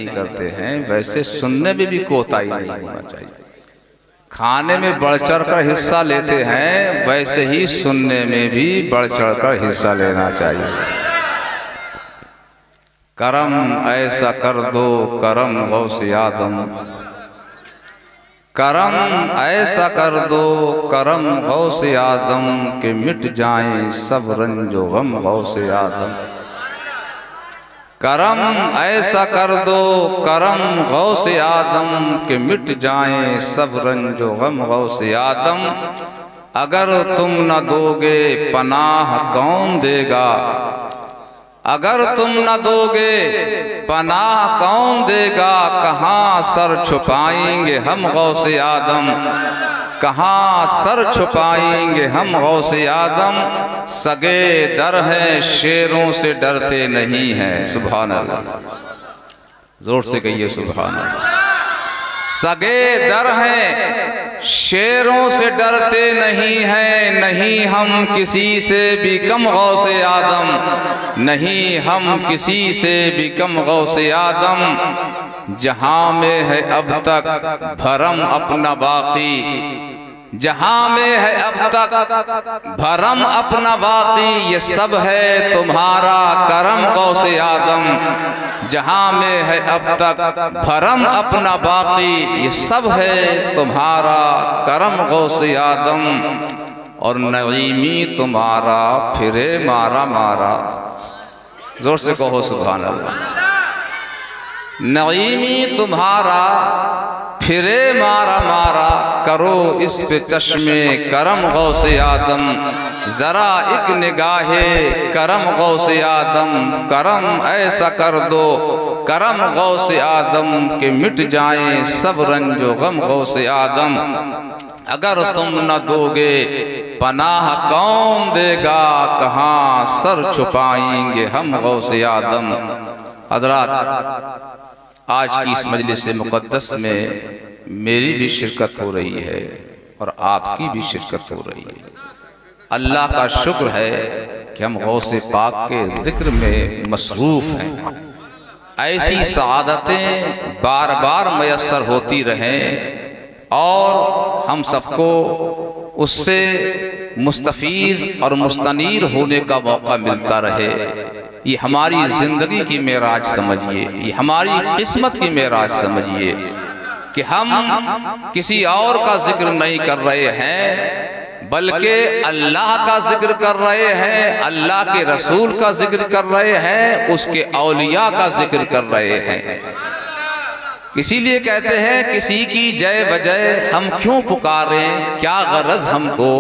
करते हैं, वैसे सुनने में भी कोताही नहीं होना चाहिए। खाने में बढ़ चढ़ कर हिस्सा लेते हैं, वैसे ही सुनने में भी बढ़ चढ़ कर हिस्सा लेना चाहिए। करम ऐसा कर दो करम गौसे आदम, करम ऐसा कर दो करम गौसे आदम के मिट जाएं सब रंजो गम गौसे आदम। करम ऐसा कर दो करम गौसे आदम के मिट जाएं सब रंजो गम गौसे आदम। अगर तुम न दोगे पनाह कौन देगा, अगर तुम न दोगे पनाह कौन देगा। कहाँ सर छुपाएंगे हम गौसे आदम, कहाँ सर छुपाएंगे हम गौसे आदम। सगे दर हैं शेरों से डरते नहीं हैं। सुभान अल्लाह, जोर से कहिए सुभान अल्लाह। सगे दर हैं शेरों से डरते नहीं हैं, नहीं हम किसी से भी कम गौसे आदम, नहीं हम किसी से भी कम गौसे आदम। जहां में है अब तक भरम अपना बाकी, जहां में है अब तक भरम अपना बाकी। ये सब है तुम्हारा करम गौसे आदम, जहां में है अब तक भरम अपना बाकी। ये सब है तुम्हारा करम गौसे आदम। और नईमी तुम्हारा फिरे मारा मारा। जोर से कहो सुभान अल्लाह। नईमी तुम्हारा फिरे मारा मारा। करो इस पे चश्मे करम गौसे आदम, जरा एक निगाहे करम गौसे आदम। करम ऐसा कर दो करम गौसे आदम के मिट जाएं सब रंजो गम गौसे आदम। अगर तुम न दोगे पनाह कौन देगा, कहाँ सर छुपाएंगे हम गौसे आदम। हज़रात, आज की इस मजलिस मुक़द्दस में मेरी भी शिरकत हो रही है और आपकी भी शिरकत हो रही है। अल्लाह का शुक्र है कि हम गौसे पाक के जिक्र में मसरूफ हैं। ऐसी सआदतें बार बार मयस्सर होती रहें और हम सबको उससे मुस्तफीज़ और मुस्तनीर होने का मौका मिलता रहे। ये हमारी ज़िंदगी की मेराज समझिए, ये हमारी किस्मत की मेराज समझिए कि हम किसी और का जिक्र नहीं कर रहे हैं, बल्कि अल्लाह का जिक्र कर रहे हैं, अल्लाह के रसूल का जिक्र कर रहे हैं, उसके औलिया का जिक्र कर रहे हैं। इसीलिए कहते हैं किसी की जय बजय हम क्यों पुकारें, क्या गरज हमको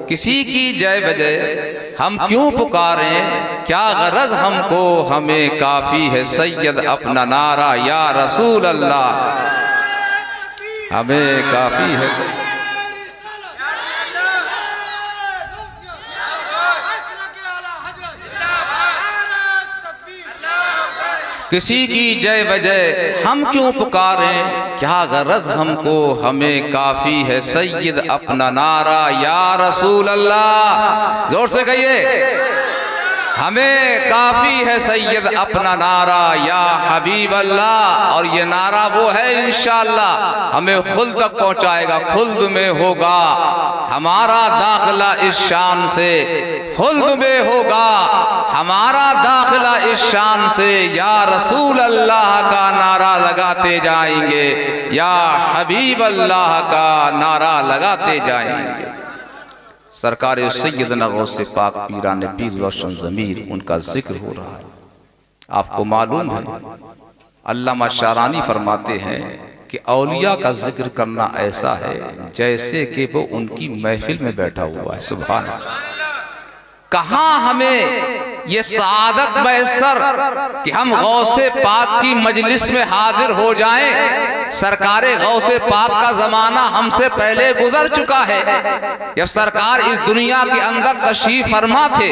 किसी की जय बजय हम क्यों पुकारें, क्या गरज हमको। हमें काफी है सैयद अपना नारा या रसूल अल्लाह, हमें काफी है सैयद। किसी की जय बजय हम क्यों पुकारें, क्या गरज हमको। हमें काफी है सैयद अपना नारा या रसूल अल्लाह। जोर से कहिए, हमें काफी है सैयद अपना नारा या हबीब अल्लाह। और ये नारा वो है इंशाअल्लाह हमें खुल्द तक पहुंचाएगा, खुल्द में होगा हमारा दाखिला इस शान से, खुल्द में होगा हमारा दाखिला इस शान से। या रसूल अल्लाह का नारा लगाते जाएंगे, या हबीब अल्लाह का नारा लगाते जाएंगे। सरकार सैयदना गौसे पाक पीराने पीर रोशन ज़मीर, उनका जिक्र हो रहा है। आपको मालूम है अल्लामा शारानी फरमाते हैं कि औलिया का जिक्र करना ऐसा है जैसे कि वो उनकी महफिल में बैठा हुआ है। सुभान अल्लाह। कहाँ हमें ये सआदत मैसर कि हम गौसे पाक की मजलिस में हाजिर हो जाएं, सरकारे गौसे पाक का जमाना हमसे पहले गुजर चुका है। जब सरकार इस दुनिया के अंदर तशरीफ फरमा थे,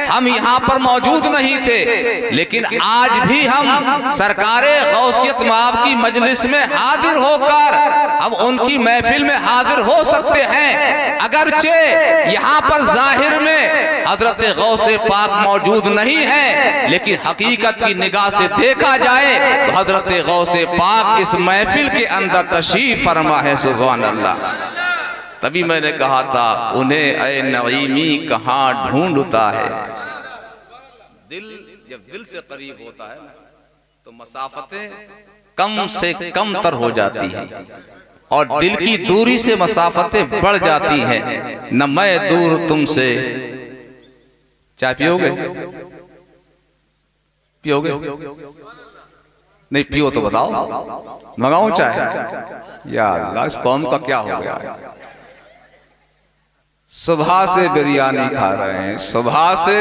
हम यहाँ पर मौजूद नहीं थे, लेकिन आज भी हम सरकारे गौसियत माब की मजलिस में हाजिर होकर हम उनकी महफिल में हाजिर हो सकते हैं। अगरचे यहाँ पर जाहिर में हजरत गौसे पाक मौजूद नहीं है, लेकिन हकीकत की निगाह से देखा जाए तो हजरत गौसे पाक इस महफिल के अंदर तशरीफ फरमा है। सुभान अल्लाह। तभी मैंने कहा था उन्हें ए नईमी कहाँ ढूंढता है। दिल जब दिल से करीब होता है तो मसाफतें कम से कम तर हो जाती हैं और दिल की दूरी से मसाफतें बढ़ जाती हैं। न मैं दूर तुमसे। चाय पियोगे? पियोगे? नहीं पियो तो बताओ, मंगाऊं चाय? या अल्लाह, इस कौम का क्या हो गया। सुबह से बिरयानी खा रहे हैं, सुबह से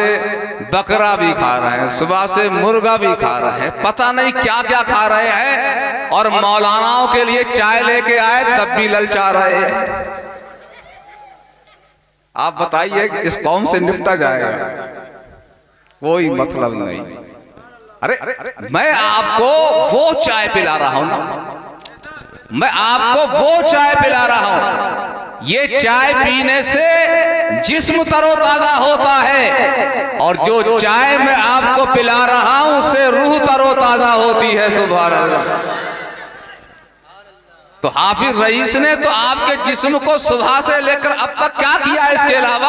बकरा भी खा रहे हैं, सुबह से मुर्गा भी खा रहे हैं, पता नहीं क्या क्या खा रहे हैं, और मौलानाओं के लिए चाय लेके आए तब भी ललचा रहे हैं। आप बताइए कि इस कौम से निपटा जाएगा? कोई मतलब नहीं। अरे मैं आपको वो चाय पिला रहा हूं ना, मैं आपको वो चाय पिला रहा हूं। ये चाय पीने से जिस्म तरोताजा होता है, और जो चाय मैं आपको पिला रहा हूं उससे रूह तरोताजा होती है। सुभान अल्लाह। तो हाफिज रईस ने तो आपके जिस्म को सुबह से लेकर अब तक क्या किया है? इसके अलावा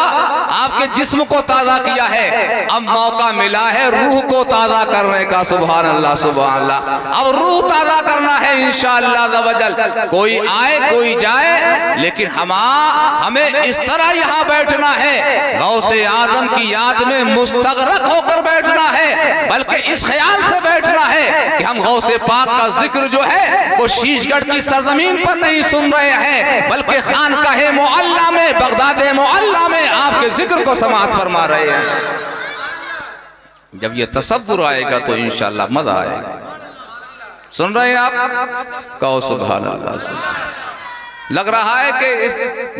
आपके जिस्म को ताजा किया है। अब मौका मिला है रूह को ताजा करने का। सुभान अल्लाह, सुभान अल्लाह। अब रूह ताजा करना है इंशाअल्लाह वजल। कोई आए कोई जाए, लेकिन हमें इस तरह यहाँ बैठना है, गौसे आजम की याद में मुस्तगरक होकर बैठना है, बल्कि इस ख्याल से बैठना है कि हम गौसे पाक का जिक्र जो है वो शीशगढ़ की सरजमीन पर नहीं सुन रहे हैं, बल्कि खानकाहे मुअल्ला में, बगदाद मुअल्ला में आपके जिक्र को समाअत फरमा रहे हैं। जब ये तसव्वुर आएगा तो इंशाअल्लाह मजा आएगा। सुन रहे हैं आप? कहो सुभान अल्लाह। लग रहा है कि इस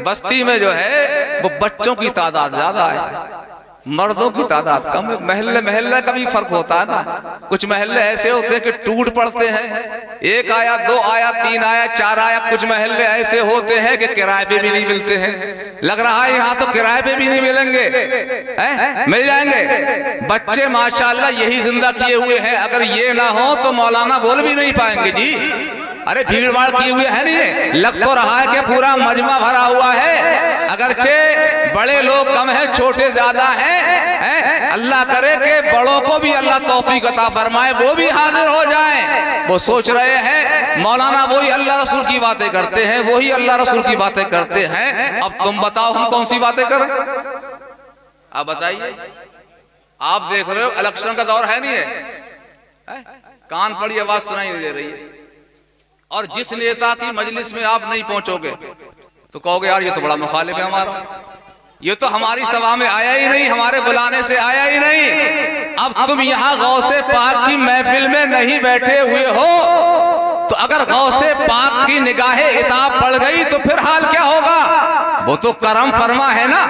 बस्ती में जो है वो बच्चों की तादाद ज्यादा है, मर्दों की तादाद कम है। महल्ले महल्ले का भी फर्क होता है ना। कुछ महल्ले ऐसे होते हैं कि टूट पड़ते हैं, एक आया, दो आया, तीन आया, चार आया। कुछ महल्ले ऐसे होते हैं कि किराए पे भी नहीं मिलते हैं। लग रहा है यहाँ तो किराए पे भी नहीं मिलेंगे, मिल जाएंगे। बच्चे माशाल्लाह यही जिंदा किए हुए हैं। अगर ये ना हो तो मौलाना बोल भी नहीं पाएंगे जी। अरे भीड़ भाड़ किए हुए है नहीं, लग तो रहा है कि पूरा मजमा भरा हुआ है। अगरचे बड़े लोग कम है, छोटे ज्यादा हैं। अल्लाह करे कि बड़ों को भी अल्लाह तौफीक अता फरमाए, वो भी हाजिर हो जाएं। वो सोच रहे हैं मौलाना वही अल्लाह रसूल की बातें करते हैं, वही अल्लाह रसूल की बातें करते हैं। अब तुम बताओ हम कौन सी बातें करें? आप बताइए। आप देख रहे हो इलेक्शन का दौर है नहीं है? कान पड़ी आवाज सुनाई नहीं दे रही है, और जिस नेता की मजलिस में आप नहीं पहुंचोगे तो कहोगे यार ये तो बड़ा मुखालिफ है हमारा, ये तो हमारी सभा में आया ही नहीं, हमारे बुलाने से आया ही नहीं। अब तुम यहाँ गौसे पाक की महफिल में नहीं बैठे हुए हो, तो अगर गौसे पाक की निगाहे इताब पड़ गई तो फिर हाल क्या होगा? वो तो करम फरमा है ना।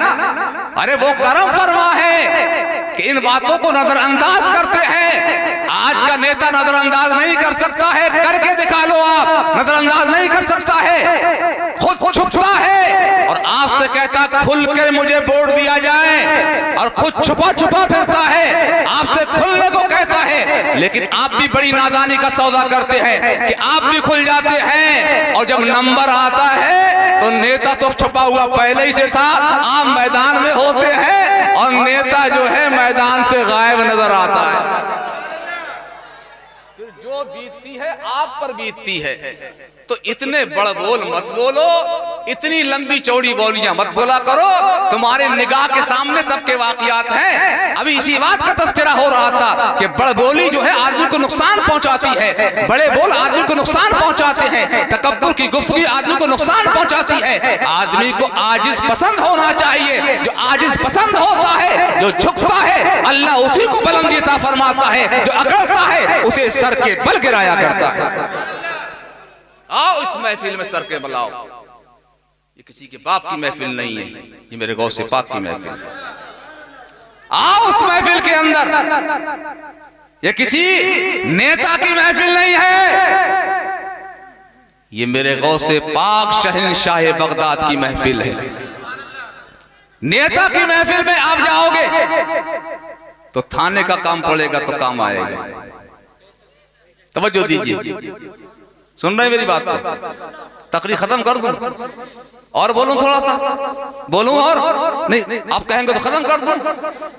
अरे वो करम फरमा है कि इन बातों को नजरअंदाज करते हैं। आज का नेता नजरअंदाज नहीं कर सकता है, करके दिखा लो आप। नजरअंदाज नहीं कर सकता है, खुद छुपता है और आपसे कहता खुल कर मुझे वोट दिया जाए, और खुद छुपा छुपा फिरता है, आपसे खुलने को कहता है। लेकिन आप भी बड़ी नादानी का सौदा करते हैं कि आप भी खुल जाते हैं, और जब नंबर आता है तो नेता तो छुपा हुआ पहले ही से था। आप मैदान में होते हैं और नेता जो है मैदान से गायब नजर आता है। फिर जो बीतती है आप पर बीतती है। तो इतने बड़ बोल मत बोलो, इतनी लंबी चौड़ी बोलियां मत बोला करो। तुम्हारे निगाह के सामने सबके वाकयात हैं। अभी इसी बात का तस्करा हो रहा था कि बड़ बोली जो है आदमी को नुकसान पहुंचाती है, बड़े बोल आदमी को नुकसान पहुंचाते हैं, तकब्बुर की गुफ्तगी आदमी को नुकसान पहुंचाती है। आदमी को आजिज पसंद होना चाहिए। जो आजिज पसंद होता है, जो झुकता है, अल्लाह उसी को बुलंदी अता फरमाता है। जो अकड़ता है उसे सर के बल गिराया करता है। आओ इस महफिल में सर के बुलाओ। ये किसी के बाप की महफिल नहीं है, ये मेरे गौसे पाक की महफिल है। आओ उस महफिल के अंदर, ये किसी नेता की महफिल नहीं है, ये मेरे गौसे पाक शहंशाह बगदाद की महफिल है। नेता की महफिल में आप जाओगे तो थाने का काम पड़ेगा तो काम आएगा। तवज्जो दीजिए, सुन रहे मेरी बात को? तकरीर खत्म कर दूं और बोलूं थोड़ा सा? बोलूं और नहीं? आप कहेंगे तो खत्म कर दूं,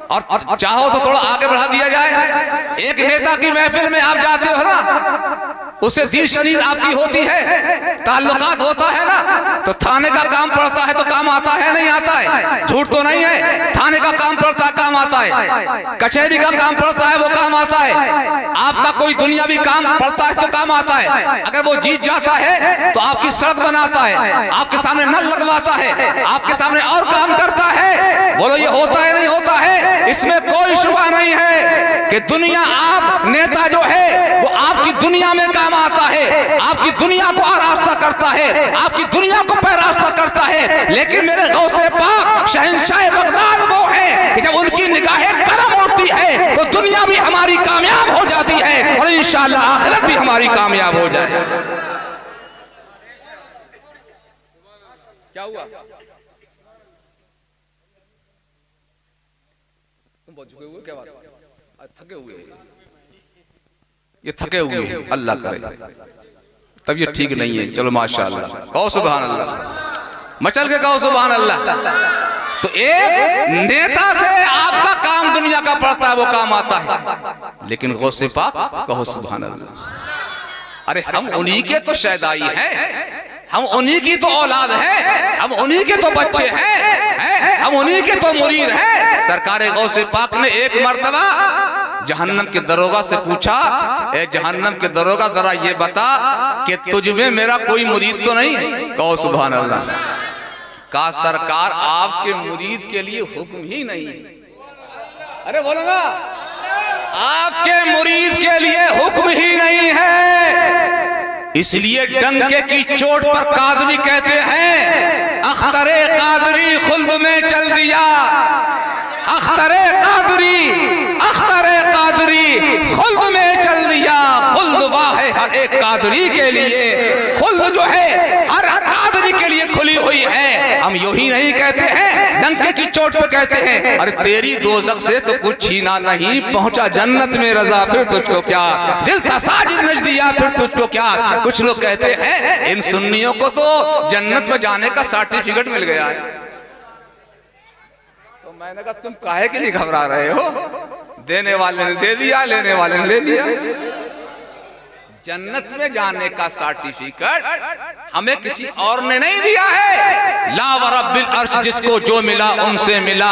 और चाहो तो थोड़ा आगे बढ़ा दिया जाए। एक नेता की महफिल में आप जाते हो ना, उससे दिल शरीर आपकी होती है, ताल्लुकात होता है ना, तो थाने का काम पड़ता है तो काम आता है नहीं आता है? झूठ तो नहीं है। थाने का काम पड़ता है, काम आता है। कचहरी का काम पड़ता है, वो काम आता है। आपका कोई दुनियावी काम पड़ता है तो काम आता है। अगर वो जीत जाता है तो आपकी सड़क बनाता है, आपके सामने नल लगवाता है, आपके सामने और काम करता है। बोलो ये होता है नहीं होता है? इसमें कोई शुबा नहीं है कि दुनिया, आप नेता जो है वो आपकी दुनिया में काम आता है, आपकी दुनिया को आरास्ता करता है, आपकी दुनिया को पैरास्ता करता है। लेकिन मेरे गौसे पाक शहंशाह बगदाद वो है कि जब उनकी निगाहें करम उठती है तो दुनिया भी हमारी कामयाब हो जाती है और इंशाअल्लाह आखिरत भी हमारी कामयाब हो जाए। क्या हुआ? तुम बहुत झुके हुए, क्या बात? थके हुए? ये थके हुए हैं, अल्लाह करे तब ये ठीक नहीं है। चलो माशाअल्लाह, कहो सुभान अल्लाह, मचल के कहो सुभान अल्लाह। तो एक नेता से आपका काम दुनिया का पड़ता है, वो काम आता है, लेकिन गौसे पाक कहो सुभान अल्लाह। अरे हम उन्हीं के तो शैदाई हैं, हम उन्हीं की तो औलाद है, हम उन्हीं के तो बच्चे हैं, हम उन्हीं के तो मुरीद हैं। सरकार गौसे पाक ने एक मर्तबा जहन्नम के दरोगा से पूछा, ए जहन्नम के दरोगा जरा ये बता कि तुझ में मेरा कोई मुरीद तो नहीं है? कहो सुभान अल्लाह। कहा सरकार आपके मुरीद के लिए हुक्म ही नहीं। अरे बोलो ना, आपके मुरीद के लिए हुक्म ही नहीं है। इसलिए डंके की चोट पर कादरी कहते हैं, अख्तरे कादरी खुल्द में चल दिया, अख्तरे कादरी, अख्तरे कादरी खुल्द में चल दिया। खुल्द वाह है हर एक कादरी के लिए, खुल्द जो है हर कादरी के लिए खुली हुई है। हम यूं ही नहीं कहते हैं, डंके की चोट पर कहते हैं, अरे तेरी दोज़ख से तो कुछ छीना नहीं, पहुंचा जन्नत में रजा फिर तुझको क्या, दिल था साजिद नज दिया फिर तुझको क्या। कुछ लोग कहते हैं इन सुन्नियों को तो जन्नत में जाने का सर्टिफिकेट मिल गया है। तो मैंने कहा तुम काहे के लिए घबरा रहे हो? देने वाले ने दे दिया, लेने वाले ने ले लिया। जन्नत में जाने का सर्टिफिकेट हमें किसी और ने नहीं दिया है। ला व रब्बिल अर्श जिसको जो मिला उनसे मिला,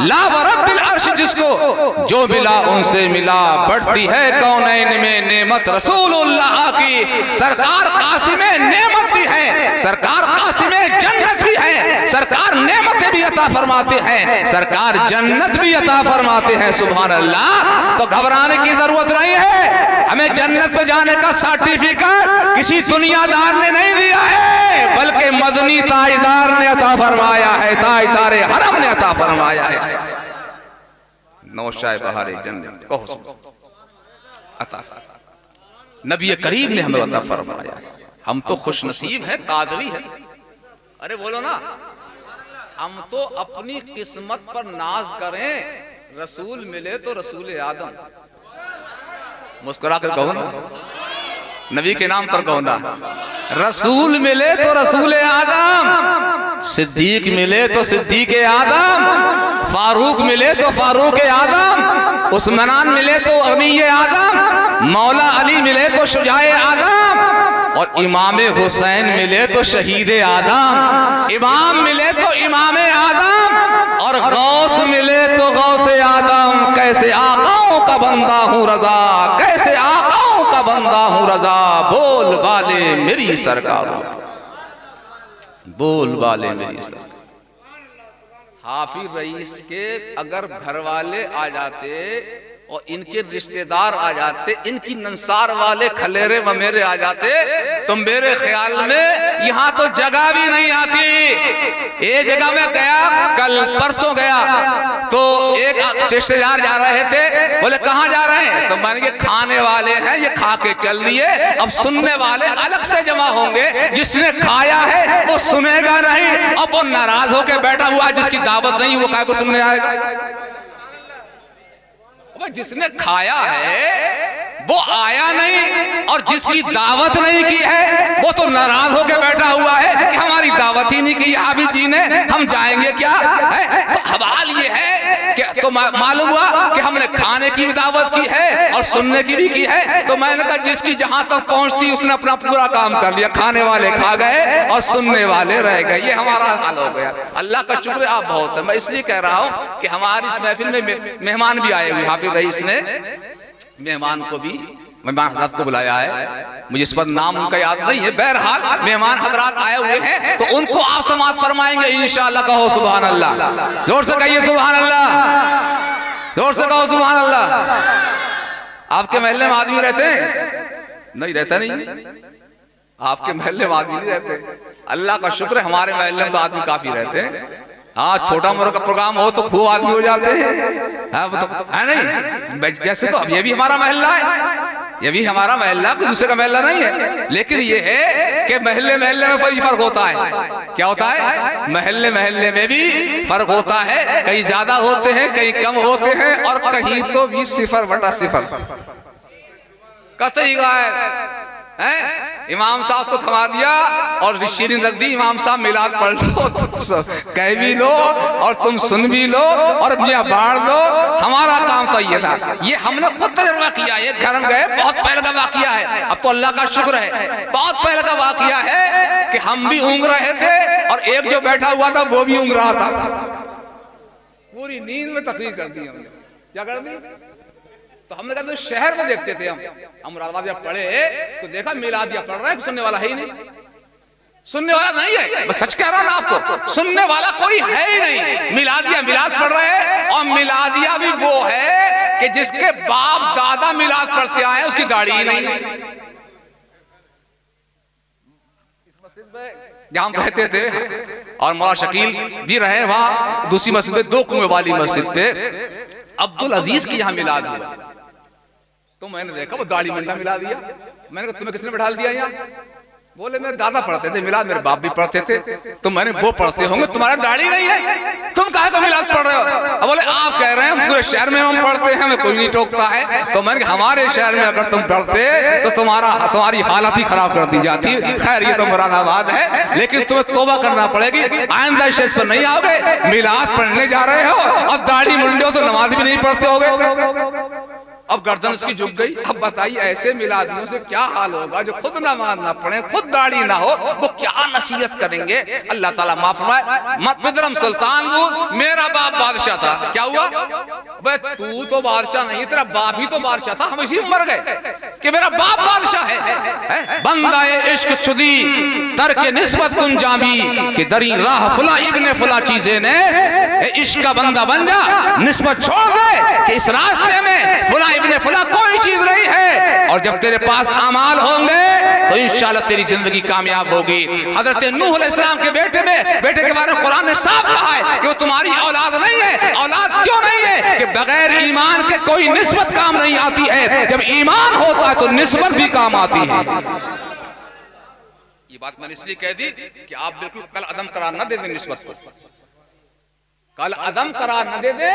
ला व रब्बिल अर्श जिसको जो मिला उनसे मिला। बढ़ती है कौनैन में नेमत रसूलुल्लाह की, सरकार कासिमे नेमत भी है, सरकार कासिमे जन्नत भी है, सरकार नेमतें भी अता फरमाते हैं, सरकार जन्नत भी अता फरमाते हैं। सुभान अल्लाह। तो घबराने की जरूरत नहीं है, हमें जन्नत पे जाने का सर्टिफिकेट किसी दुनियादार ने नहीं दिया है, बल्कि मदनी ताजदार ने अता फरमाया है, ताजदार हरम ने अता फरमाया है। नौशाए बहारे जन्नत कहो अता नबी करीम ने हमें अता फरमाया है। हम तो खुश नसीब हैं, कादरी हैं। अरे बोलो ना, हम तो अपनी किस्मत पर नाज करें, रसूल मिले तो रसूल आदम। मुस्कुरा कर कहो ना, नबी के नाम पर कहो ना, रसूल मिले तो रसूल आदम, सिद्दीक मिले तो सिद्दीक आदम, फारूक मिले तो फारूक आदम, उस्मान मिले तो अमीय आदम, मौला अली मिले तो शुजाए आदम, और इमाम हुसैन मिले तो शहीद आदम, इमाम मिले तो इमाम आदम, और गौस मिले तो गौसे आदम। कैसे आकाओं का बंदा हूँ रजा, कैसे आकाओं का बंदा हूँ रजा, बोल वाले मेरी सरकार, बोल वाले मेरी सरकार। हाफिज रईस के अगर घर वाले आ जाते और इनके रिश्तेदार आ जाते, इनकी नंसार वाले खलेरे ममेरे आ जाते, तो मेरे ख्याल में यहाँ तो जगह भी नहीं आती। ये जगह में गया, कल परसों गया, तो एक रिश्तेदार जा रहे थे, बोले कहाँ जा रहे हैं? तो मैंने ये खाने वाले हैं, ये खा के चल दिए, अब सुनने वाले अलग से जमा होंगे। जिसने खाया है वो सुनेगा नहीं, अब वो नाराज होकर बैठा हुआ है, जिसकी दावत नहीं वो काय को सुनने आएगा? जिसने खाया है वो आया नहीं, और जिसकी दावत नहीं की है वो तो नाराज होकर बैठा हुआ है कि हमारी दावत ही नहीं की हाफिज जी ने, हम जाएंगे क्या है? तो सवाल ये है कि तो मालूम हुआ कि हमने खाने की भी दावत की है और सुनने की भी की है। तो मैंने कहा जिसकी जहां तक पहुंचती उसने अपना पूरा काम कर लिया, खाने वाले खा गए और सुनने वाले रह गए। ये हमारा हाल हो गया। अल्लाह का शुक्र आप बहुत है। मैं इसलिए कह रहा हूं कि हमारी इस महफिल में मेहमान भी आए हुए, हाफिज रईस ने मेहमान को भी मेहमान हजरात को बुलाया है, मुझे इस पर नाम उनका याद नहीं है। बहरहाल मेहमान हजरात आए हुए हैं तो उनको आप समाअत फरमाएंगे इंशाअल्लाह। कहो सुभान अल्लाह, जोर से कहिए सुभान अल्लाह, जोर से कहो सुभान अल्लाह। आपके महल्ले में आदमी रहते हैं? नहीं रहता, नहीं आपके महल्ले में आदमी नहीं रहते। अल्लाह का शुक्र है हमारे महल्ले में तो आदमी काफी रहते हैं। हाँ, छोटा मोटा का प्रोग्राम हो तो खूब आदमी हो जाते हैं। हाँ, वो तो है नहीं। जैसे तो अब ये भी हमारा महल्ला है, ये भी हमारा महल्ला, कोई दूसरे का महल्ला नहीं है। लेकिन ये है कि महल्ले महल्ले में फर्क होता है। क्या होता है? महल्ले महल्ले में भी फर्क होता है। कहीं ज्यादा होते हैं, कहीं कम होते हैं, और कहीं तो भी 0/0 कतई गायब है। इमाम साहब को थमा दिया और शीरी रख दी, इमाम साहब मिलाद पढ़ लो, तुम कह भी लो और तुम सुन भी लो और मियां बाढ़ दो। हमारा काम तो ये था, ये हमने खुद तजुर्बा किया। ये घर में गए, बहुत पहले का वाकया है, अब तो अल्लाह का शुक्र है। बहुत पहले का वाकया है कि हम भी ऊँघ रहे थे और एक जो बैठा हुआ था वो भी ऊँघ रहा था। पूरी नींद में तकरीर कर दी हमने। क्या कर दी? तो हमने कहा तो शहर में देखते थे हम मुरादाबाद जब पढ़े तो देखा मिलादिया पढ़ रहे हैं, सुनने वाला है ही नहीं। सुनने वाला नहीं है, मैं सच कह रहा हूं ना आपको, सुनने वाला कोई है ही नहीं। मिलादिया मिलाद पढ़ रहे हैं, और मिलादिया भी वो है कि जिसके बाप दादा मिलाद पढ़ते आए, उसकी दाढ़ी ही नहीं। जहां हम रहते थे और मौला शकील भी रहे वहां दूसरी मस्जिद पे, 2 कुएं वाली मस्जिद पे अब्दुल अजीज की यहां मिलाद हुआ। तो मैंने देखा वो दाढ़ी मंडा मिला दिया। मैंने कहा तुम्हें किसने बैठा दिया यहाँ? बोले मेरे दादा पढ़ते थे मिलाद, मेरे बाप भी पढ़ते थे। तो मैंने वो पढ़ते होंगे, तुम्हारा दाढ़ी नहीं है, तुम काहे को मिलाद पढ़ रहे हो? अब बोले आप कह रहे हैं हम पूरे शहर में हम पढ़ते हैं, हमें कोई नहीं टोकता है। तो मैंने हमारे शहर में अगर तुम पढ़ते तो तुम्हारी हालत ही खराब कर दी जाती। खैर ये तो मुरादाबाद है, लेकिन तुम्हें तौबा करना पड़ेगी, आइंदा स्टेज पर नहीं आओगे। मिलाद पढ़ने जा रहे हो और दाढ़ी मुंडे हो तो नमाज भी नहीं पढ़ते होगे। अब गर्दन उसकी झुक गई। अब बताइए ऐसे मिलादियों से क्या हाल होगा जो खुद नमाज ना पढ़े, खुद दाढ़ी ना हो, वो क्या नसीहत करेंगे? अल्लाह ताला माफ फरमाए। मकबरम सुल्तानपुर मेरा बाप बादशाह था। क्या हुआ? भाई तू तो बादशाह नहीं, तेरा बाप ही तो बादशाह था। हम इसी में मर गए कि मेरा बाप बादशाह है। बंदाए इश्क शुदी तरके निस्बत गुंजाबी कि दरी राह फुला इब्ने फुला चीजें ने, इश्क का बंदा बन जा, निस्बत छोड़ दे कि इस रास्ते में फुला इब्ने फुला कोई चीज नहीं है। और जब तेरे पास अमाल होंगे तो इंशाल्लाह तेरी जिंदगी कामयाब होगी। हजरत नूह अलैहिस्सलाम के बेटे के बारे में कुरान ने साफ कहा है कि वो तुम्हारी औलाद नहीं है। औलाद क्यों नहीं है? कि बगैर ईमान के कोई निस्बत काम नहीं आती है, जब ईमान होता है तो निस्बत भी काम आती है। ये बात मैंने इसलिए कह दी कि आप बिल्कुल कल अदम करार न दे दें निस्बत को, कल अदम करार न दे दे,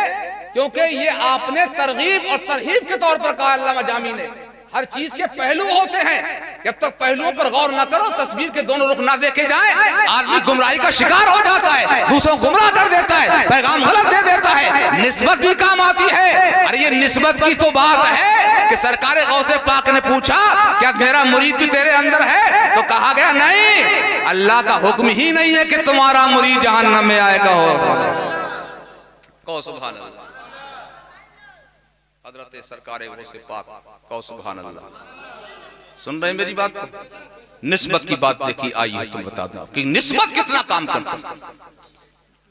क्योंकि ये आपने तरगीब और तरहीब के तौर पर कहा। अल्लामा जामी ने हर चीज के पहलू होते हैं, जब तक पहलुओं पर गौर न करो, तस्वीर के दोनों रुख ना देखे जाए, आदमी गुमराही का शिकार हो जाता है, दूसरों गुमराह कर देता है, पैगाम गलत दे देता है। निस्बत भी काम आती है। अरे ये निस्बत की तो बात है कि सरकार गौसे पाक ने पूछा क्या मेरा मुरीद भी तेरे अंदर है? तो कहा गया नहीं, अल्लाह का हुक्म ही नहीं है कि तुम्हारा मुरीद जहन्नम में आएगा। कहो सुभान अल्लाह। हजरत सरकार गौसे पाक, कहो सुभान अल्लाह। सुन रहे मेरी बात को? निस्बत की बात देखी आई है, तुम बता दो कि निस्बत कितना काम करती है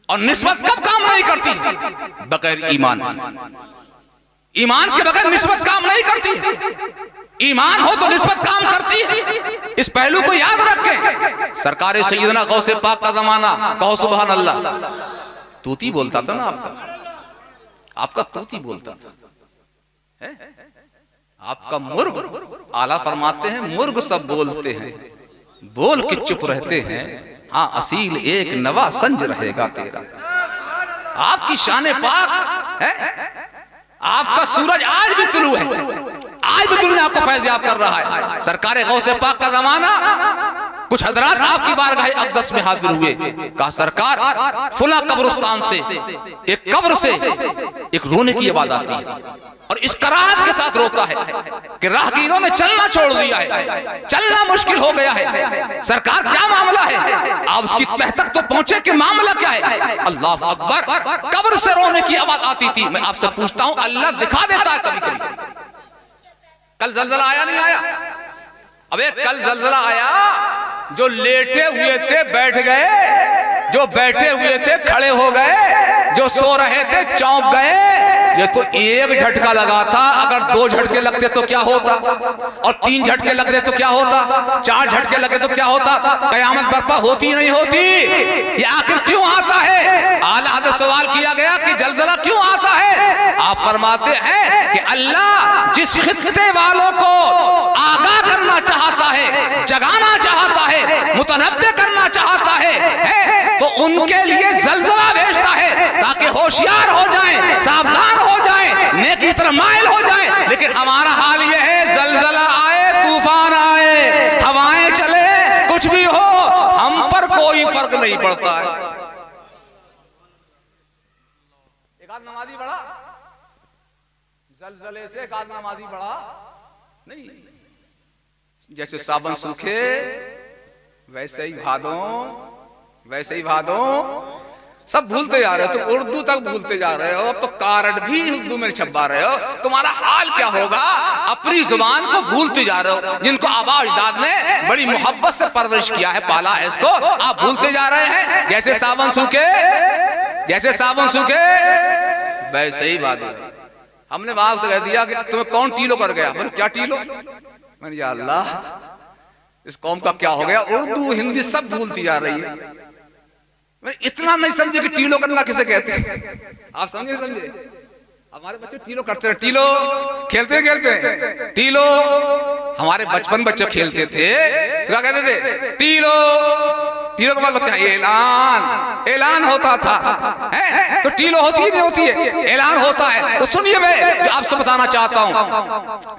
और निस्बत कब काम नहीं करती? बगैर ईमान के बगैर निस्बत काम नहीं करती। ईमान हो तो निस्बत काम करती है। इस पहलू को याद रखें। सरकार सैयदना गौसे पाक का जमाना, कहो सुभान अल्लाह। तूती बोलता था ना आपका तूती बोलता था है? आपका मुर्ग, आला फरमाते हैं मुर्ग सब बोलते हैं, बोल के चुप रहते हैं, हाँ असील एक नवा संज रहेगा तेरा। आपकी शान पाक है, आपका सूरज आज भी तुलू है, आज भी दुनिया को फैज़याब कर रहा है। सरकार गौसे पाक का जमाना, कुछ हजरात आपकी बारगाह अक़दस में हाजिर हुए, कहा सरकार फुला कब्रिस्तान से, एक कब्र से एक रोने की आवाज आती है और इस कराहत के साथ रोता है कि राहगीरों ने चलना छोड़ दिया है, चलना मुश्किल हो गया है। सरकार क्या मामला है? आप उसकी तह तक तो पहुंचे कि मामला क्या है? अल्लाह अकबर, कब्र से रोने की आवाज आती थी। मैं आपसे पूछता हूं, अल्लाह दिखा देता है कभी कभी। कल जल्जला आया नहीं आया? अबे कल जल्जला आया, जो लेटे हुए थे बैठ गए, जो बैठे हुए थे खड़े हो गए, जो सो रहे थे चौंक गए। ये तो एक झटका लगा था, अगर 2 झटके लगते तो क्या होता, और 3 झटके लगते तो क्या होता, 4 झटके लगे तो क्या होता? कयामत बर्पा होती नहीं होती? ये आखिर क्यों आता है? आला हज़रत सवाल किया गया कि जल्जला क्यों आता है? आप फरमाते हैं कि अल्लाह जिस खित्ते वालों को आगाह करना चाहता है, जगाना चाहता है, मुतनब्बे करना चाहता है, तो उनके लिए जल्जला भेजता है ताकि होशियार हो जाएं, सावधान हो जाएं, नेकी तरफ माइल हो जाएं। लेकिन हमारा हाल यह है, जल्जला आए, तूफान आए, हवाएं चले, कुछ भी हो, हम पर कोई फर्क नहीं पड़ता है। एक आध नमाजी बड़ा, जल्जले से एक आध नमाजी बड़ा नहीं। जैसे सावन सूखे वैसे ही भादों, वैसे ही भादों, सब भूलते जा रहे हो। तुम उर्दू तक भूलते जा रहे हो, तो कारड भी उर्दू में छपा रहे हो। तुम्हारा हाल क्या होगा? अपनी जुबान को भूलते जा रहे हो। जिनको आबा अजदाद ने बड़ी मोहब्बत से परवरिश किया है, पाला है, इसको आप भूलते जा रहे हैं। जैसे सावन सूखे, जैसे सावन सूखे वैसे ही बात। हमने वहां से कह दिया कि तुम्हें कौन टीलो कर गया? बोले क्या टीलो? मैंने या अल्लाह, इस कौम का क्या हो गया? उर्दू हिंदी सब भूलती जा रही है। मैं इतना नहीं समझे कि टीलो करना किसे कहते हैं। आप समझे? समझे? हमारे बच्चे टीलो करते रहे, टीलो खेलते खेलते टीलो। हमारे बचपन बच्चे खेलते थे तो क्या कहते थे? टीलो। टीलो का मतलब क्या? ऐलान, ऐलान होता था है? तो टीलो होती ही नहीं होती है, ऐलान होता है। तो सुनिए, मैं जो आपसे बताना चाहता हूं,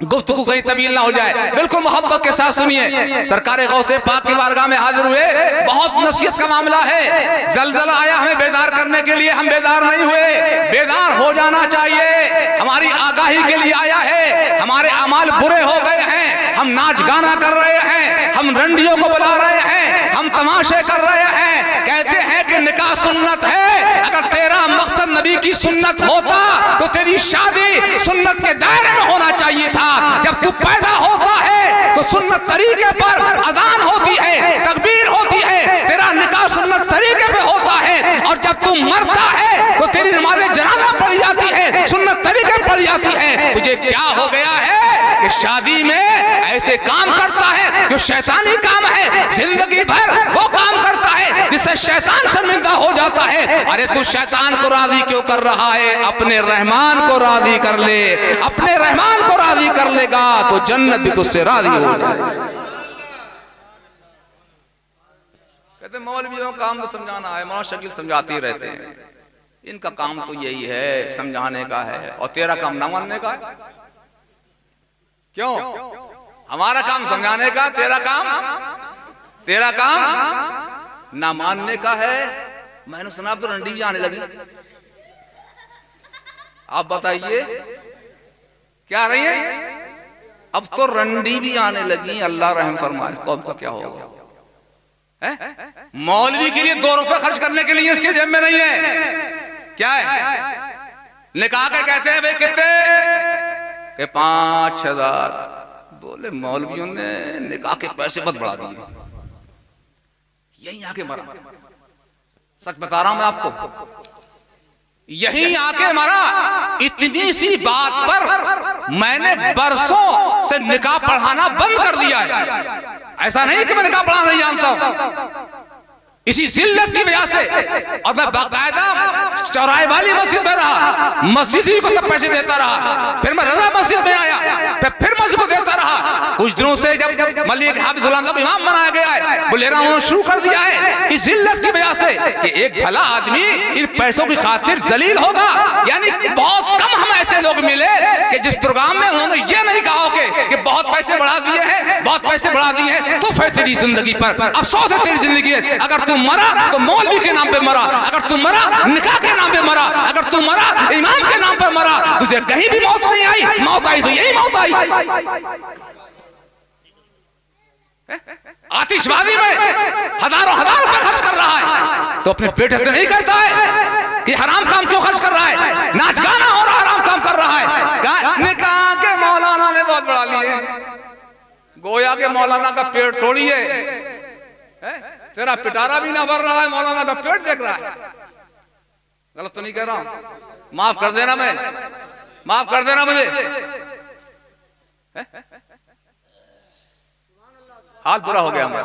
गुफ्तगू कहीं तवील ना हो जाए, बिल्कुल मोहब्बत के साथ सुनिए। सरकार गौसे पाक की बारगाह में हाजिर हुए, बहुत नसीहत का मामला है। जल्जला आया हमें बेदार करने के लिए, हम बेदार नहीं हुए, बेदार हो जाना चाहिए। हमारी आगाही के लिए आया है। हमारे अमाल बुरे हो गए हैं, हम नाच गाना कर रहे हैं, हम रंडियों को बुला रहे हैं, हम तमाशे कर रहे हैं। कहते हैं कि निकाह सुन्नत है। अगर तेरा मकसद नबी की सुन्नत होता तो तेरी शादी सुन्नत के दायरे में होना चाहिए था। जब तू पैदा होता है तो सुन्नत तरीके पर अजान होती है, तकबीर होती है, तेरा निकाह सुन्नत तरीके पे होता है। और जब तू मरता है तो तेरी नमाज़े जनाजा पढ़ी जाती है, सुन्नत तरीके पढ़ी जाती है। तुझे क्या हो गया है कि शादी में ऐसे काम करता है जो शैतानी काम है, जिंदगी भर वो काम करता है जिससे शैतान शर्मिंदा हो जाता है। अरे तू शैतान को राजी क्यों कर रहा है? अपने रहमान को राजी कर ले। अपने रहमान को राजी कर लेगा तो जन्नत भी तुझसे राजी हो जाएगी। कहते मौलवियों का काम तो समझाना है, मौलाना शकील समझाते रहते हैं। इनका काम तो यही है, समझाने का है, और तेरा काम ना मानने का है। क्यों? हमारा काम समझाने का, तेरा काम ना मानने का है। मैंने सुना अब तो रंडी भी आने लगी। आप बताइए क्या रही है? अब तो रंडी भी आने लगी। अल्लाह रहम फरमाए, कौम का क्या होगा? मौलवी के लिए 2 रुपए खर्च करने के लिए इसके जेब में नहीं है। क्या है? निकाह के कहते हैं भाई कितने के 5,000। बोले मौलवियों ने निकाह के पैसे बहुत बढ़ा दिए, यही आके मरा। सच बता रहा हूं मैं आपको, यही आके मरा। इतनी सी बात पर मैंने बरसों से निकाह पढ़ाना बंद कर दिया है। ऐसा नहीं कि मैं निकाह पढ़ाना नहीं जानता हूं, इसी जिल्लत की वजह से। और मैं बाकायदा चौराहे वाली मस्जिद में रहा, मस्जिद ही को सब पैसे देता रहा, फिर मैं रजा मस्जिद में आया, फिर मस्जिद को देता रहा। कुछ दिनों से जब मलिक हाफिजुल्लाह को इमाम बनाया गया है, बुलेरा उन्होंने शुरू कर दिया है इस जिल्लत की वजह से कि एक भला आदमी इन पैसों की खातिर जलील होगा। यानी बहुत कम हम ऐसे लोग मिले कि जिस प्रोग्राम में उन्होंने ये नहीं कहा कि बहुत पैसे बढ़ा दिए हैं, बहुत पैसे बढ़ा दिए हैं, तो फिर तेरी जिंदगी पर अफसोस है, तेरी जिंदगी है। अगर तू मरा तो मौलवी के नाम पे मरा, अगर तू मरा निकाह के नाम पे मरा, अगर तू मरा इमाम के नाम पे मरा, तुझे कहीं भी मौत नहीं आई, मौत आई तो यही मौत आई। आतिशबाजी में हजारों हजार रुपए खर्च कर रहा है तो अपने बेटे से नहीं कहता है कि हराम काम क्यों खर्च कर रहा है, नाच गाना हो रहा हराम काम कर रहा है। निकाह के मौलाना ने बहुत बढ़ा लिए, गोया के मौलाना का पेट थोड़ी है, तेरा पिटारा भी ना भर रहा है, मौलाना का पेट देख रहा है। गलत तो नहीं कह रहा हूं, माफ कर देना, मैं माफ कर देना मुझे। हाल बुरा हो गया हमारा,